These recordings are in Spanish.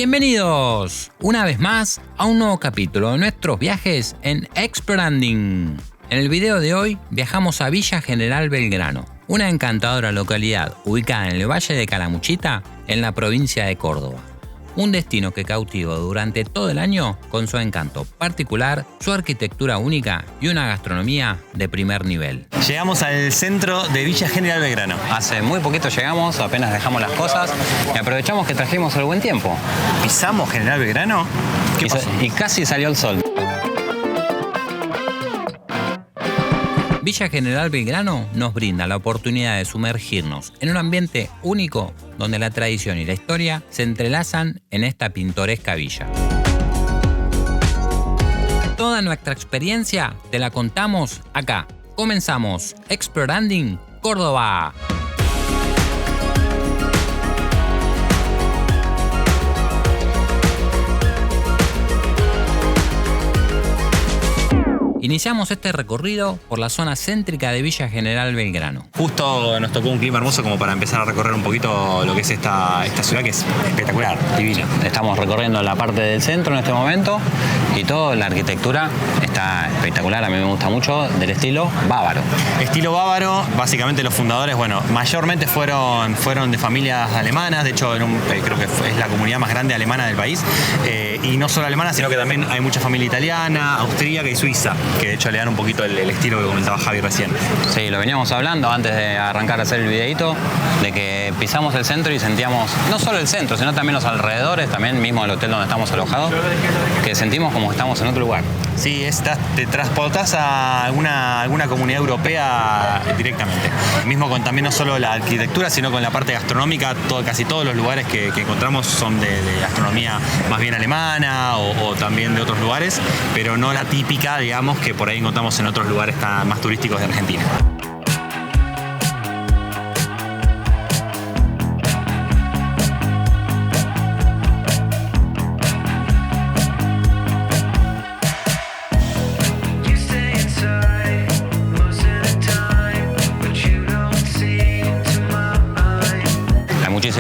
Bienvenidos una vez más a un nuevo capítulo de nuestros viajes en Exploranding. En el video de hoy viajamos a Villa General Belgrano, una encantadora localidad ubicada en el Valle de Calamuchita, en la provincia de Córdoba. Un destino que cautiva durante todo el año con su encanto particular, su arquitectura única y una gastronomía de primer nivel. Llegamos al centro de Villa General Belgrano. Hace muy poquito llegamos, apenas dejamos las cosas y aprovechamos que trajimos el buen tiempo. ¿Pisamos General Belgrano? ¿Qué pasó? Y casi salió el sol. Villa General Belgrano nos brinda la oportunidad de sumergirnos en un ambiente único donde la tradición y la historia se entrelazan en esta pintoresca villa. Toda nuestra experiencia te la contamos acá. Comenzamos Exploranding Córdoba. Iniciamos este recorrido por la zona céntrica de Villa General Belgrano. Justo nos tocó un clima hermoso como para empezar a recorrer un poquito lo que es esta ciudad, que es espectacular, divina. Estamos recorriendo la parte del centro en este momento y toda la arquitectura está espectacular, a mí me gusta mucho, del estilo bávaro. Estilo bávaro, básicamente los fundadores, mayormente fueron de familias alemanas, de hecho creo que es la comunidad más grande alemana del país, y no solo alemana, sino que también hay mucha familia italiana, austríaca y suiza, que de hecho le dan un poquito el estilo que comentaba Javi recién. Sí, lo veníamos hablando antes de arrancar a hacer el videito, de que pisamos el centro y sentíamos, no solo el centro, sino también los alrededores, también mismo el hotel donde estamos alojados, que sentimos como que estamos en otro lugar. Sí, te transportás a alguna comunidad europea directamente. Mismo con también no solo la arquitectura, sino con la parte gastronómica, casi todos los lugares que encontramos son de gastronomía más bien alemana o también de otros lugares, pero no la típica, digamos, que por ahí encontramos en otros lugares más turísticos de Argentina.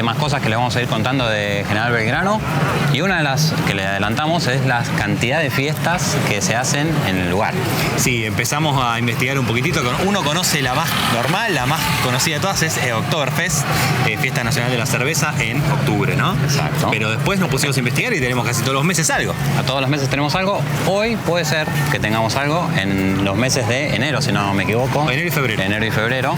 Más cosas que le vamos a ir contando de General Belgrano, y una de las que le adelantamos es la cantidad de fiestas que se hacen en el lugar. Sí, empezamos a investigar un poquitito. Uno conoce la más normal, la más conocida de todas es Oktoberfest, Fiesta Nacional de la Cerveza en octubre, ¿no? Exacto. Pero después nos pusimos a investigar y tenemos casi todos los meses algo. A todos los meses tenemos algo. Hoy puede ser que tengamos algo en los meses de enero, si no me equivoco. Enero y febrero. Enero y febrero.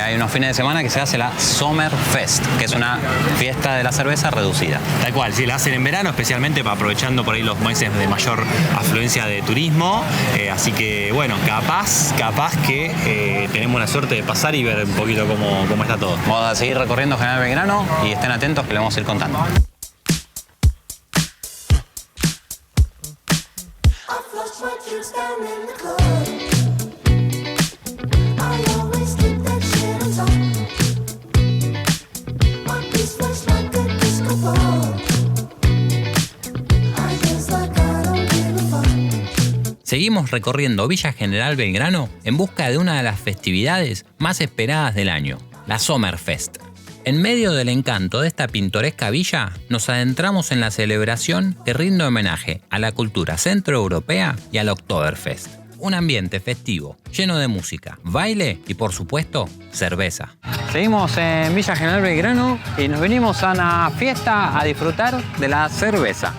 Hay unos fines de semana que se hace la Sommerfest, que es una fiesta de la cerveza reducida. Tal cual, sí, la hacen en verano, especialmente aprovechando por ahí los meses de mayor afluencia de turismo. Así que, capaz que tenemos la suerte de pasar y ver un poquito cómo está todo. Vamos a seguir recorriendo General Belgrano y estén atentos que le vamos a ir contando. Seguimos recorriendo Villa General Belgrano en busca de una de las festividades más esperadas del año, la Sommerfest. En medio del encanto de esta pintoresca villa, nos adentramos en la celebración que rinde homenaje a la cultura centroeuropea y al Oktoberfest. Un ambiente festivo, lleno de música, baile y, por supuesto, cerveza. Seguimos en Villa General Belgrano y nos venimos a una fiesta a disfrutar de la cerveza.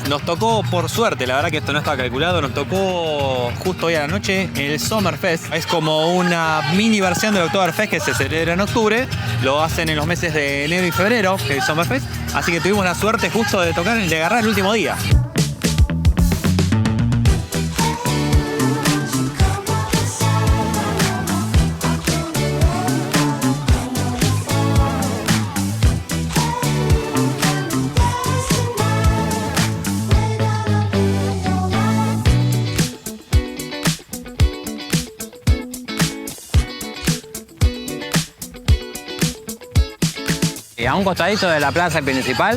Nos tocó, por suerte, la verdad que esto no estaba calculado, nos tocó justo hoy a la noche el Sommerfest. Es como una mini versión del Oktoberfest que se celebra en octubre. Lo hacen en los meses de enero y febrero, que es el Sommerfest. Así que tuvimos la suerte justo de agarrar el último día. A un costadito de la plaza principal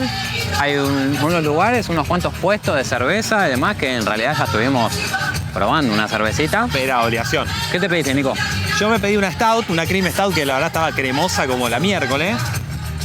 hay unos lugares, unos cuantos puestos de cerveza y demás que en realidad ya estuvimos probando una cervecita. Era obligación. ¿Qué te pediste, Nico? Yo me pedí una Stout, una Cream Stout que la verdad estaba cremosa como la miércoles.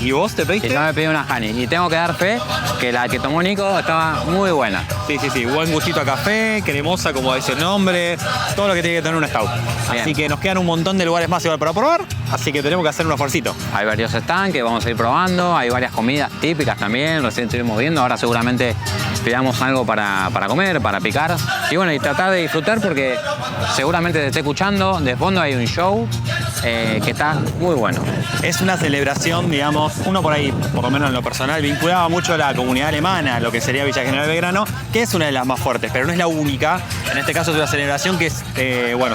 ¿Y vos te pediste? Y yo me pedí una honey. Y tengo que dar fe que la que tomó Nico estaba muy buena. Sí. Buen gustito a café, cremosa, como dice el nombre. Todo lo que tiene que tener un stout. Bien. Así que nos quedan un montón de lugares más igual para probar. Así que tenemos que hacer un esfuercito. Hay varios stands que vamos a ir probando. Hay varias comidas típicas también. Recién estuvimos viendo. Ahora seguramente pidamos algo para comer, para picar. Y bueno, y tratar de disfrutar porque seguramente te esté escuchando. De fondo hay un show que está muy bueno. Es una celebración, digamos, uno por ahí, por lo menos en lo personal, vinculaba mucho a la comunidad alemana, lo que sería Villa General Belgrano, que es una de las más fuertes, pero no es la única. En este caso es una celebración que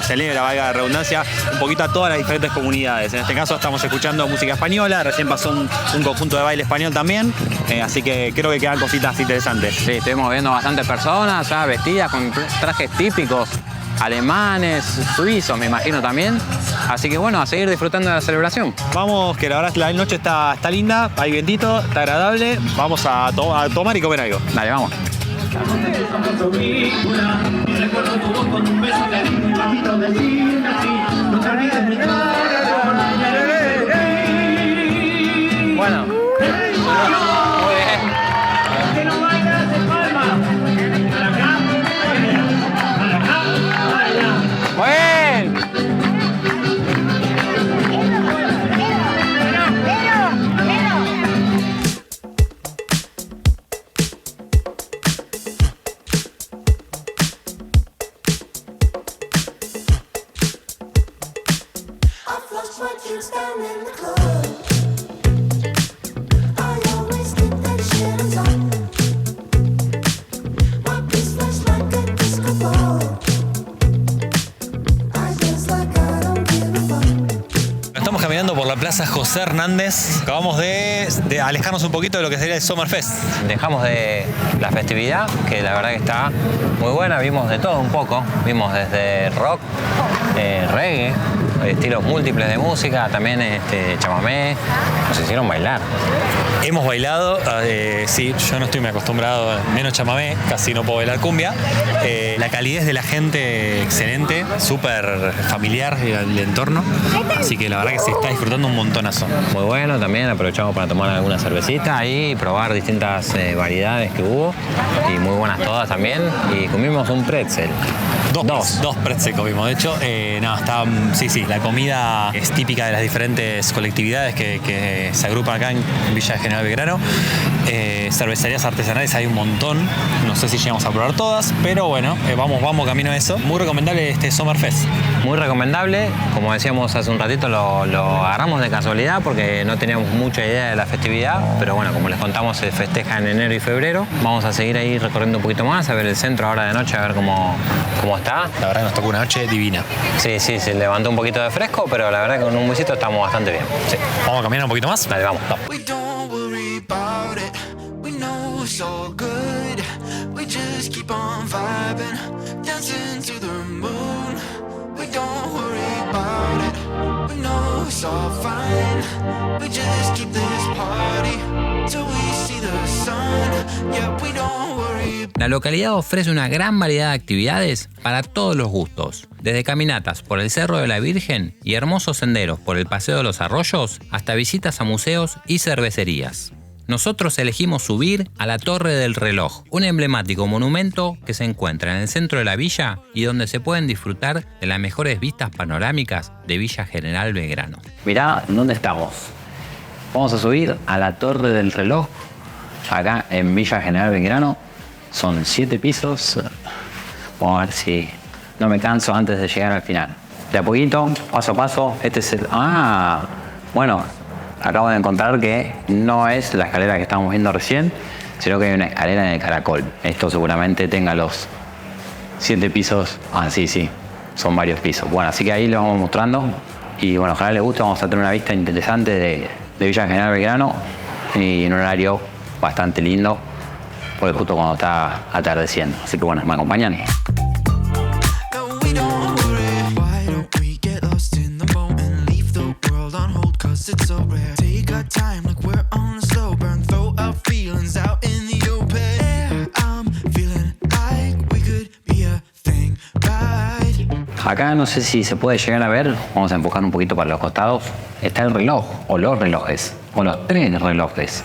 celebra, valga la redundancia, un poquito a todas las diferentes comunidades. En este caso estamos escuchando música española, recién pasó un conjunto de baile español también, así que creo que quedan cositas interesantes. Sí, estuvimos viendo bastantes personas ya vestidas con trajes típicos alemanes, suizos, me imagino también. Así que bueno, a seguir disfrutando de la celebración. Vamos, que la verdad la noche está linda, hay vientito, está agradable. Vamos a tomar y comer algo. Dale, vamos. Bueno. Muy bien. Estamos caminando por la Plaza José Hernández. Acabamos de alejarnos un poquito de lo que sería el Sommerfest. Dejamos de la festividad, que la verdad que está muy buena. Vimos de todo un poco. Vimos desde rock, reggae, estilos múltiples de música, también chamamé. Nos hicieron bailar. Hemos bailado, sí, yo no estoy muy acostumbrado, menos chamamé, casi no puedo bailar cumbia. La calidez de la gente, excelente, súper familiar el entorno. Así que la verdad que se está disfrutando un montonazo. Muy bueno, también aprovechamos para tomar alguna cervecita ahí y probar distintas variedades que hubo. Y muy buenas todas también. Y comimos un pretzel. Dos pretzel comimos. De hecho, sí, la comida es típica de las diferentes colectividades que se agrupan acá en Villa General Belgrano. Cervecerías artesanales hay un montón. No sé si llegamos a probar todas, pero bueno, vamos camino a eso. Muy recomendable este Sommerfest. Muy recomendable. Como decíamos hace un ratito, lo agarramos de casualidad porque no teníamos mucha idea de la festividad. Pero bueno, como les contamos, se festeja en enero y febrero. Vamos a seguir ahí recorriendo un poquito más, a ver el centro ahora de noche, a ver cómo está. La verdad que nos tocó una noche divina. Sí, se levantó un poquito de fresco, pero la verdad que con un busito estamos bastante bien. Sí. ¿Vamos a caminar un poquito más? Dale, vamos. La localidad ofrece una gran variedad de actividades para todos los gustos, desde caminatas por el Cerro de la Virgen y hermosos senderos por el Paseo de los Arroyos hasta visitas a museos y cervecerías. Nosotros elegimos subir a la Torre del Reloj, un emblemático monumento que se encuentra en el centro de la villa y donde se pueden disfrutar de las mejores vistas panorámicas de Villa General Belgrano. Mirá dónde estamos. Vamos a subir a la Torre del Reloj, acá en Villa General Belgrano. Son 7 pisos. Vamos a ver si no me canso antes de llegar al final. De a poquito, paso a paso. Este es el... bueno, acabo de encontrar que no es la escalera que estábamos viendo recién, sino que hay una escalera en el caracol. Esto seguramente tenga los 7 pisos. Sí, son varios pisos. Bueno, así que ahí lo vamos mostrando. Y bueno, ojalá les guste. Vamos a tener una vista interesante de Villa General Belgrano y en un horario bastante lindo, porque justo cuando está atardeciendo. Así que bueno, ¿me acompañan? acá no sé si se puede llegar a ver, vamos a enfocar un poquito para los costados, está el reloj, o los relojes, o los 3 relojes.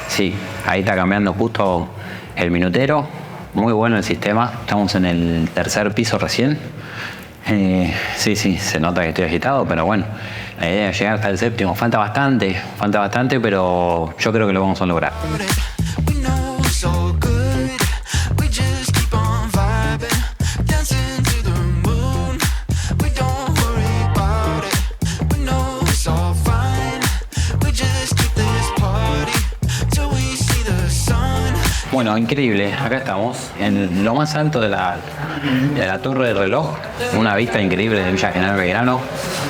Sí, ahí está cambiando justo el minutero, muy bueno el sistema, estamos en el 3er piso recién. Sí, se nota que estoy agitado, pero bueno, la idea es llegar hasta el 7º, falta bastante, pero yo creo que lo vamos a lograr. Bueno, increíble, acá estamos, en lo más alto de la torre del reloj, una vista increíble de Villa General Belgrano,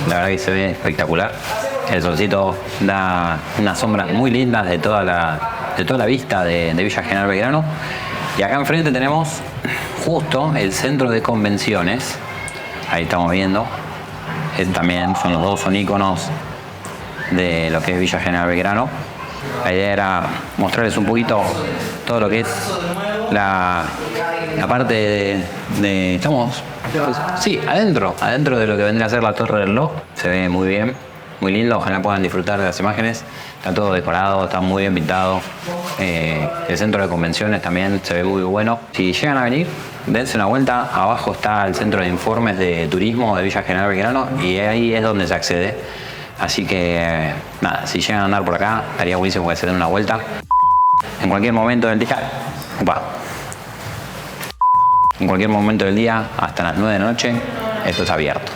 la verdad que se ve espectacular. El solcito da unas sombras muy lindas de toda la vista de Villa General Belgrano. Y acá enfrente tenemos justo el centro de convenciones, ahí estamos viendo, también son los dos, son íconos de lo que es Villa General Belgrano. La idea era mostrarles un poquito todo lo que es la parte de estamos, sí, adentro de lo que vendría a ser la torre del reloj. Se ve muy bien, muy lindo, ojalá puedan disfrutar de las imágenes. Está todo decorado, está muy bien pintado. El centro de convenciones también se ve muy bueno. Si llegan a venir, dense una vuelta. Abajo está el centro de informes de turismo de Villa General Belgrano y ahí es donde se accede. Así que, nada, si llegan a andar por acá, estaría buenísimo que se den una vuelta. En cualquier momento del día, hasta las 9 de la noche, esto está abierto.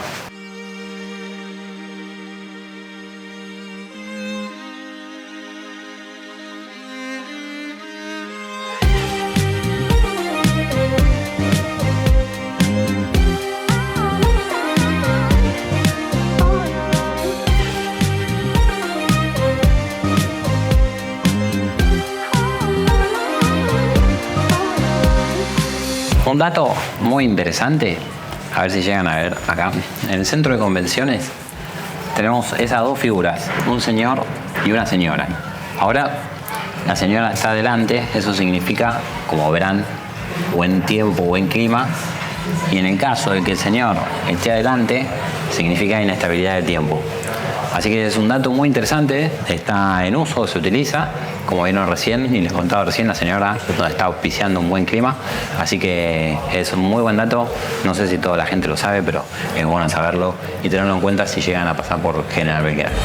Un dato muy interesante, a ver si llegan a ver acá, en el centro de convenciones tenemos esas dos figuras, un señor y una señora. Ahora la señora está adelante, eso significa, como verán, buen tiempo, buen clima, y en el caso de que el señor esté adelante, significa inestabilidad de tiempo. Así que es un dato muy interesante, está en uso, se utiliza. Como vieron recién, y les contaba recién, la señora nos está auspiciando un buen clima, así que es un muy buen dato. No sé si toda la gente lo sabe, pero es bueno saberlo y tenerlo en cuenta si llegan a pasar por General Belgrano.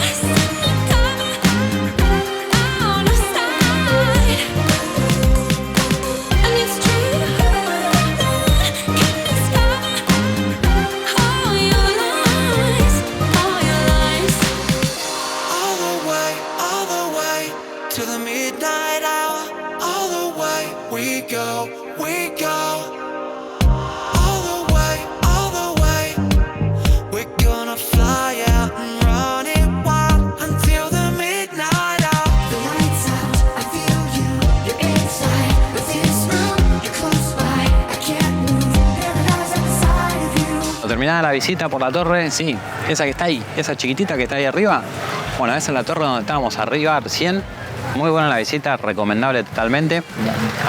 Terminada la visita por la torre, sí, esa que está ahí, esa chiquitita que está ahí arriba, bueno, esa es la torre donde estábamos arriba recién. Muy buena la visita, recomendable totalmente.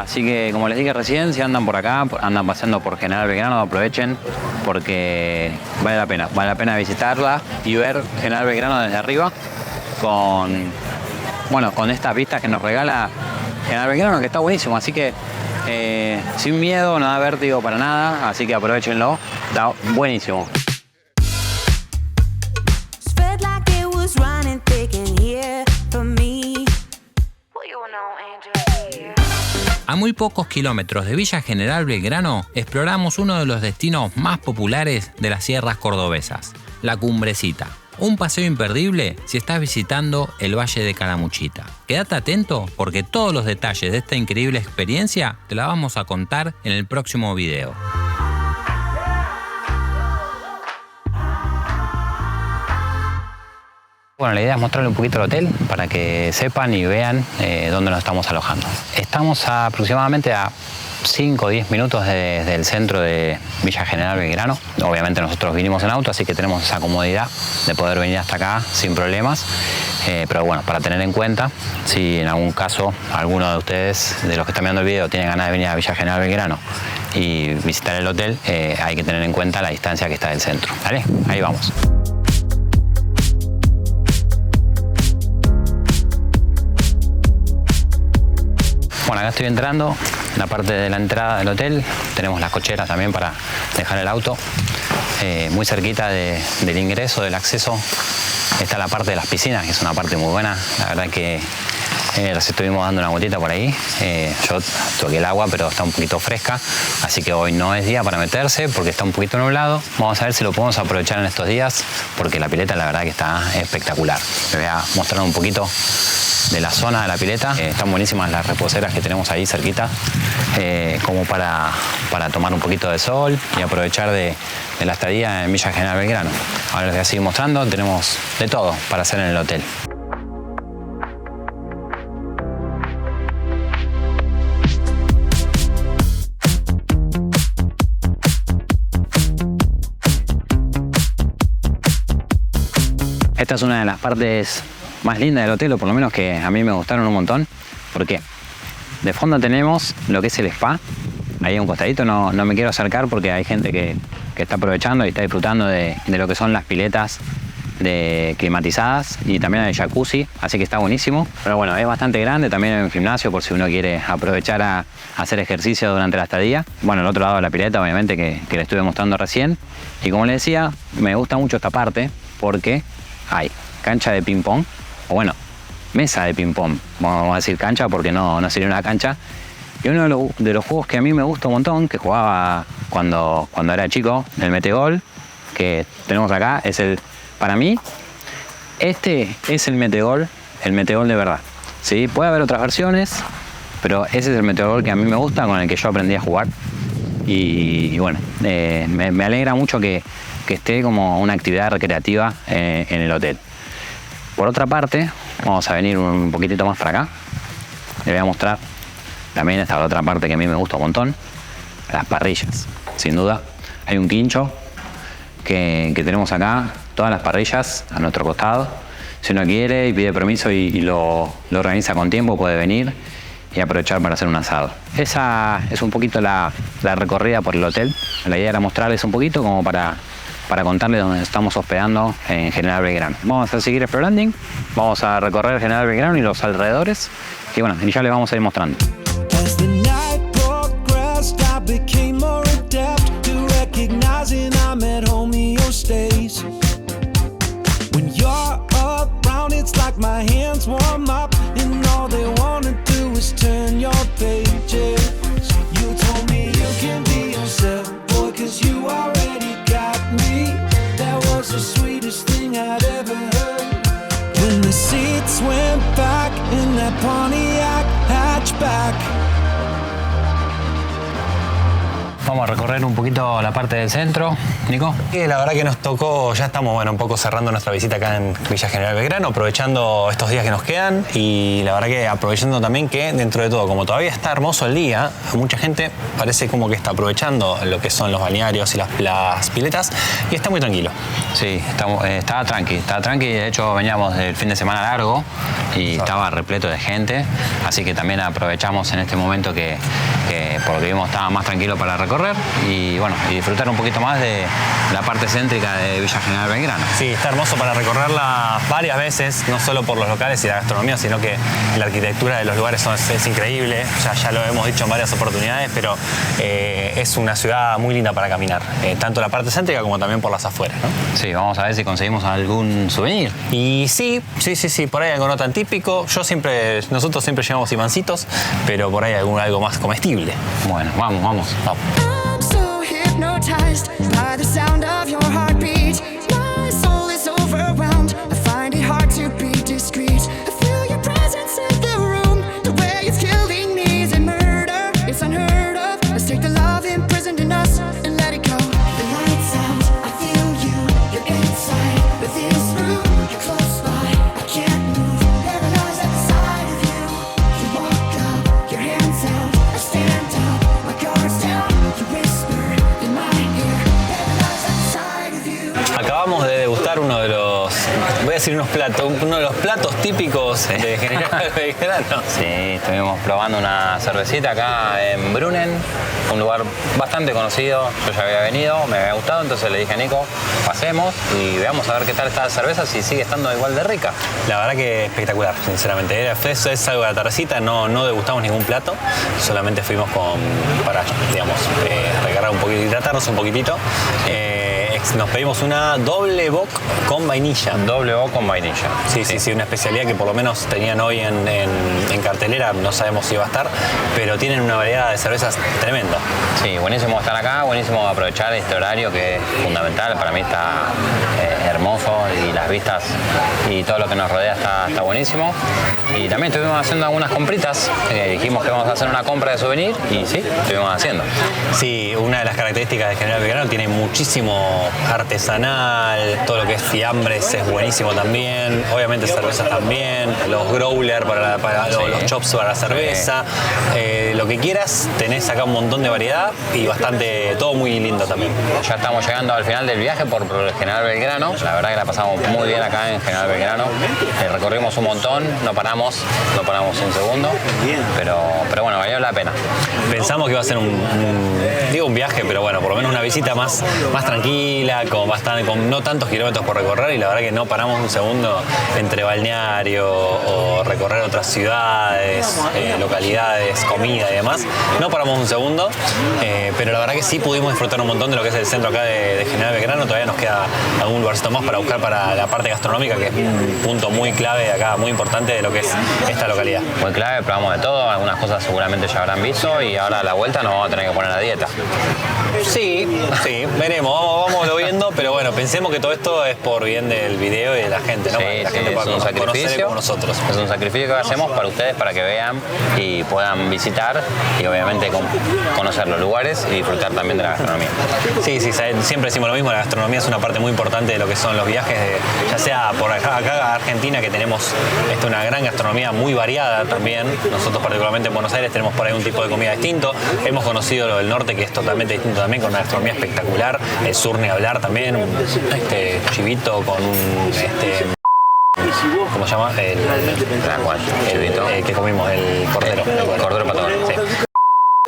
Así que, como les dije recién, si andan por acá, andan paseando por General Belgrano, aprovechen porque vale la pena visitarla y ver General Belgrano desde arriba con estas vistas que nos regala General Belgrano, que está buenísimo. Así que sin miedo, no da vértigo para nada, así que aprovechenlo, está buenísimo. A muy pocos kilómetros de Villa General Belgrano exploramos uno de los destinos más populares de las sierras cordobesas, la Cumbrecita. Un paseo imperdible si estás visitando el Valle de Calamuchita. Quédate atento porque todos los detalles de esta increíble experiencia te la vamos a contar en el próximo video. Bueno, la idea es mostrarles un poquito el hotel para que sepan y vean dónde nos estamos alojando. Estamos aproximadamente a 5 o 10 minutos desde el centro de Villa General Belgrano. Obviamente nosotros vinimos en auto, así que tenemos esa comodidad de poder venir hasta acá sin problemas. Pero bueno, para tener en cuenta, si en algún caso alguno de ustedes, de los que están viendo el video, tiene ganas de venir a Villa General Belgrano y visitar el hotel, hay que tener en cuenta la distancia que está del centro. ¿Vale? Ahí vamos. Bueno, acá estoy entrando, en la parte de la entrada del hotel. Tenemos las cocheras también para dejar el auto. Muy cerquita del ingreso, del acceso, está la parte de las piscinas, que es una parte muy buena. La verdad que nos estuvimos dando una vueltita por ahí. Yo toqué el agua, pero está un poquito fresca, así que hoy no es día para meterse porque está un poquito nublado. Vamos a ver si lo podemos aprovechar en estos días, porque la pileta la verdad que está espectacular. Les voy a mostrar un poquito de la zona de la pileta. Están buenísimas las reposeras que tenemos ahí cerquita, como para tomar un poquito de sol y aprovechar de la estadía en Villa General Belgrano. Ahora les voy a seguir mostrando, tenemos de todo para hacer en el hotel. Esta es una de las partes más lindas del hotel, o por lo menos que a mí me gustaron un montón. ¿Por qué? De fondo tenemos lo que es el spa. Ahí a un costadito, no me quiero acercar porque hay gente que está aprovechando y está disfrutando de lo que son las piletas climatizadas, y también hay jacuzzi, así que está buenísimo. Pero bueno, es bastante grande, también hay un gimnasio por si uno quiere aprovechar a hacer ejercicio durante la estadía. Bueno, el otro lado de la pileta, obviamente, que le estuve mostrando recién. Y como les decía, me gusta mucho esta parte porque hay cancha de ping pong, o bueno, mesa de ping pong, vamos a decir cancha porque no sería una cancha. Y uno de los juegos que a mí me gusta un montón, que jugaba cuando era chico, el metegol, que tenemos acá, es para mí, este es el metegol de verdad. ¿Sí? Puede haber otras versiones, pero ese es el metegol que a mí me gusta, con el que yo aprendí a jugar. Y bueno, me alegra mucho que esté como una actividad recreativa en el hotel. Por otra parte, vamos a venir un poquitito más para acá. Les voy a mostrar también esta otra parte que a mí me gusta un montón, las parrillas. Sin duda, hay un quincho que tenemos acá, todas las parrillas a nuestro costado. Si uno quiere y pide permiso y lo organiza con tiempo, puede venir y aprovechar para hacer un asado. Esa es un poquito la recorrida por el hotel. La idea era mostrarles un poquito como para contarles dónde estamos hospedando en General Belgrano. Vamos a seguir explorando, vamos a recorrer General Belgrano y los alrededores, y bueno, ya les vamos a ir mostrando. The sweetest thing I'd ever heard. When the seats went back in that Pontiac hatchback. Vamos a recorrer un poquito la parte del centro, Nico. Y la verdad que nos tocó, ya estamos un poco cerrando nuestra visita acá en Villa General Belgrano, aprovechando estos días que nos quedan, y la verdad que aprovechando también que dentro de todo, como todavía está hermoso el día, mucha gente parece como que está aprovechando lo que son los balnearios y las piletas, y está muy tranquilo. Sí, estaba tranqui, de hecho veníamos del fin de semana largo y estaba repleto de gente, así que también aprovechamos en este momento que por lo que vimos estaba más tranquilo para recorrer y bueno, y disfrutar un poquito más de la parte céntrica de Villa General Belgrano. Sí, está hermoso para recorrerla varias veces, no solo por los locales y la gastronomía, sino que la arquitectura de los lugares es increíble. Ya lo hemos dicho en varias oportunidades, pero es una ciudad muy linda para caminar, tanto la parte céntrica como también por las afueras, ¿no? Sí, vamos a ver si conseguimos algún souvenir. Y sí, por ahí algo no tan típico. Nosotros siempre llevamos imancitos, pero por ahí algo más comestible. Bueno, vamos. I'm so hypnotized by the sound of your heartbeat. My soul is overwhelmed. I find it hard to be discreet. I feel your presence in the room. The way it's killing me is a murder. It's unheard of. Let's take the love imprisoned in us and let it go. The lights out. I feel you. You're inside. With this room, you're close by. I can't move. Paralyzed at the sight of you. You walk up, your hands out. I stand up, my guard's down. You whisper in my ear. Paralyzed at the sight of you. Acabamos de degustar uno de los voy a decir uno de los platos típicos de General Belgrano. Sí, estuvimos probando una cervecita acá en Brunnen, un lugar bastante conocido. Yo ya había venido, me había gustado, entonces le dije a Nico, pasemos y veamos a ver qué tal está la cerveza, si sigue estando igual de rica. La verdad que espectacular, sinceramente. Es algo de la tardecita, no degustamos ningún plato, solamente fuimos para, digamos, recargar un poquito, hidratarnos un poquitito. Nos pedimos una doble bock con vainilla. Doble bock con vainilla. Sí, una especialidad que por lo menos tenían hoy en cartelera, no sabemos si va a estar, pero tienen una variedad de cervezas tremenda. Sí, buenísimo estar acá, buenísimo aprovechar este horario que es fundamental, para mí está hermoso y las vistas y todo lo que nos rodea está buenísimo. Y también estuvimos haciendo algunas compritas, dijimos que vamos a hacer una compra de souvenir y sí, estuvimos haciendo. Sí, una de las características de General Belgrano tiene muchísimo artesanal, todo lo que es fiambres es buenísimo también, obviamente cervezas también, los growler los chops para la cerveza, lo que quieras, tenés acá un montón de variedad y bastante, todo muy lindo también. Ya estamos llegando al final del viaje por General Belgrano, la verdad que la pasamos muy bien acá en General Belgrano, recorrimos un montón, no paramos un segundo, pero bueno, valió la pena. Pensamos que iba a ser un viaje, pero bueno, por lo menos una visita más tranquila, con no tantos kilómetros por recorrer, y la verdad que no paramos un segundo entre balneario o recorrer otras ciudades, localidades, comida y demás. No paramos un segundo, pero la verdad que sí pudimos disfrutar un montón de lo que es el centro acá de General Belgrano. Todavía nos queda algún lugarcito más para buscar para la parte gastronómica, que es un punto muy clave acá, muy importante de lo que es esta localidad. Muy clave, probamos de todo, algunas cosas seguramente ya habrán visto y ahora a la vuelta nos vamos a tener que poner a dieta. Sí, veremos, vamos viendo, pero bueno, pensemos que todo esto es por bien del video y de la gente, ¿no? Sí, para que la gente es pueda un conocer sacrificio como nosotros. Es un sacrificio que hacemos para ustedes, para que vean y puedan visitar y obviamente conocer los lugares y disfrutar también de la gastronomía. Sí, siempre decimos lo mismo, la gastronomía es una parte muy importante de lo que son los viajes, ya sea por acá a Argentina, que tenemos una gran gastronomía muy variada también. Nosotros particularmente en Buenos Aires tenemos por ahí un tipo de comida distinto. Hemos conocido el norte, que es totalmente distinto también, con una gastronomía espectacular. El sur ni hablar también, chivito con ¿cómo se llama? El que comimos, el cordero. El cordero patagónico. Sí.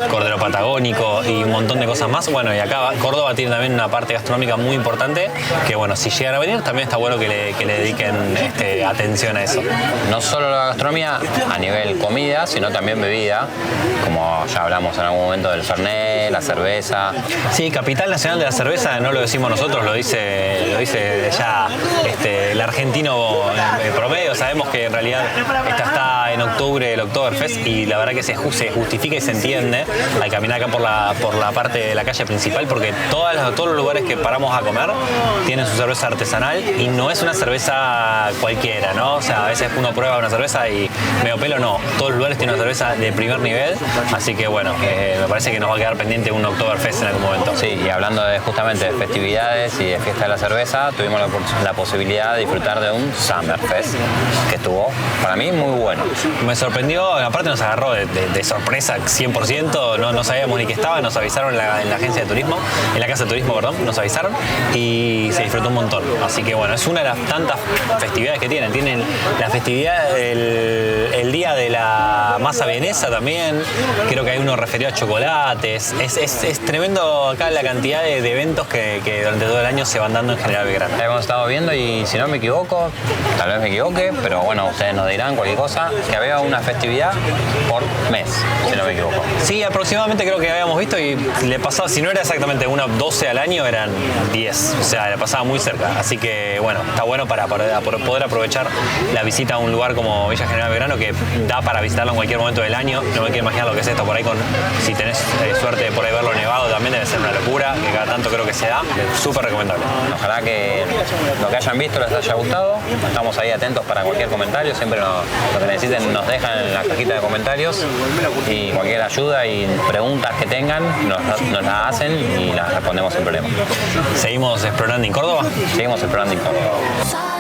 Cordero patagónico y un montón de cosas más. Bueno, y acá Córdoba tiene también una parte gastronómica muy importante que, bueno, si llegan a venir también está bueno que le dediquen atención a eso. No solo la gastronomía a nivel comida, sino también bebida, como ya hablamos en algún momento del Fernet, la cerveza. Sí, capital nacional de la cerveza no lo decimos nosotros, lo dice ya el argentino promedio. Sabemos que en realidad esta está en octubre, el Oktoberfest, y la verdad que se justifica y se entiende al caminar acá por la parte de la calle principal, porque todos los lugares que paramos a comer tienen su cerveza artesanal y no es una cerveza cualquiera, ¿no? O sea, a veces uno prueba una cerveza y medio pelo, no. Todos los lugares tienen una cerveza de primer nivel, así que bueno, me parece que nos va a quedar pendiente un Oktoberfest en algún momento. Sí, y hablando justamente de festividades y de fiesta de la cerveza, tuvimos la posibilidad de disfrutar de un Summerfest que estuvo, para mí, muy bueno. Me sorprendió, aparte nos agarró de sorpresa 100%. No sabíamos ni que estaba, nos avisaron en la agencia de turismo, en la casa de turismo, perdón, nos avisaron y se disfrutó un montón. Así que bueno, es una de las tantas festividades que tienen. Tienen la festividad, el día de la masa vienesa también, creo que hay uno referido a chocolates. Es tremendo acá la cantidad de eventos que durante todo el año se van dando en General Belgrano. Hemos estado viendo y si no me equivoco, tal vez me equivoque, pero bueno, ustedes nos dirán cualquier cosa, que había una festividad por mes, si no me equivoco. Sí, aproximadamente creo que habíamos visto y le pasaba, si no era exactamente 12 al año, eran 10, o sea, le pasaba muy cerca. Así que bueno, está bueno para poder aprovechar la visita a un lugar como Villa General Belgrano, que da para visitarlo en cualquier momento del año. No me quiero imaginar lo que es esto por ahí, si tenés suerte de por ahí verlo nevado, también debe ser una locura, que cada tanto creo que se da. Súper recomendable. Ojalá que lo que hayan visto les haya gustado. Estamos ahí atentos para cualquier comentario, siempre lo que necesiten nos dejan en la cajita de comentarios y cualquier ayuda y preguntas que tengan nos las hacen y las respondemos sin problema. ¿Seguimos explorando en Córdoba? Seguimos explorando en Córdoba.